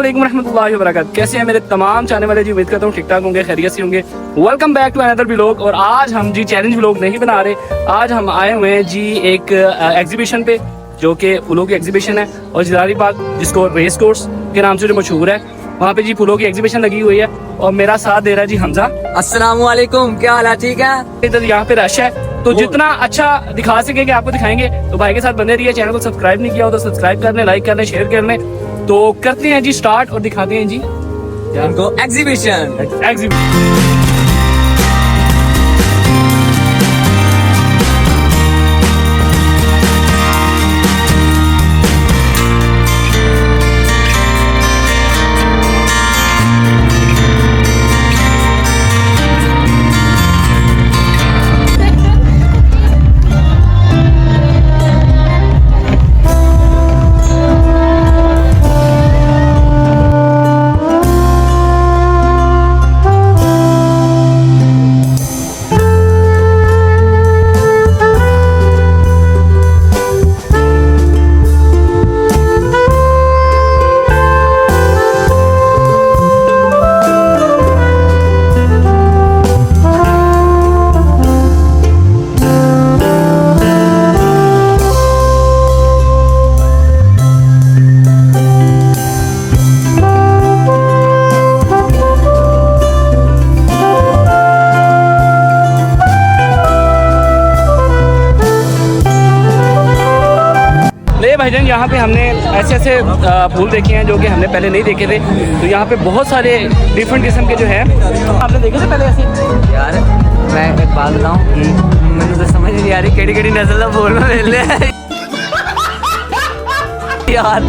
अस्सलामुअलैकुम रहमतुल्लाहि व बरकातहू। कैसे हैं मेरे तमाम चाहने वाले जी? उम्मीद करता हूँ ठीक ठाक होंगे, खैरियत से होंगे। Welcome back to another vlog. और आज हम जी चैलेंज व्लॉग नहीं बना रहे, आज हम आए हुए हैं जी एक एग्जीबिशन पे जो कि फूलों की एग्जीबिशन है और जिलारी बाग जिसको रेस कोर्स के नाम से जो मशहूर है, वहाँ पे जी फूलों की एग्जीबिशन लगी हुई है और मेरा साथ दे रहा है जी हमजा। अस्सलामुअलैकुम, क्या हाल है? ठीक है। इधर यहाँ पे रश है तो जितना अच्छा दिखा सकेंगे आपको दिखाएंगे। तो भाई के साथ बने रहिए। चैनल को सब्सक्राइब नहीं किया हो तो सब्सक्राइब कर लें, लाइक कर लें, शेयर कर लें। तो करते हैं जी स्टार्ट और दिखाते हैं जी इनको एग्जीबिशन। एग्जीबिशन। भाईजान यहाँ पे हमने ऐसे ऐसे फूल देखे हैं जो कि हमने पहले नहीं देखे थे। तो यहाँ पे बहुत सारे डिफरेंट किस्म के जो है आपने देखे थे पहले ऐसे? यार मैं एक बात बताऊँ, मैंने तो समझ नहीं आ रही केड़ी केड़ी नस्ल का फूल में मिल रहा है यार।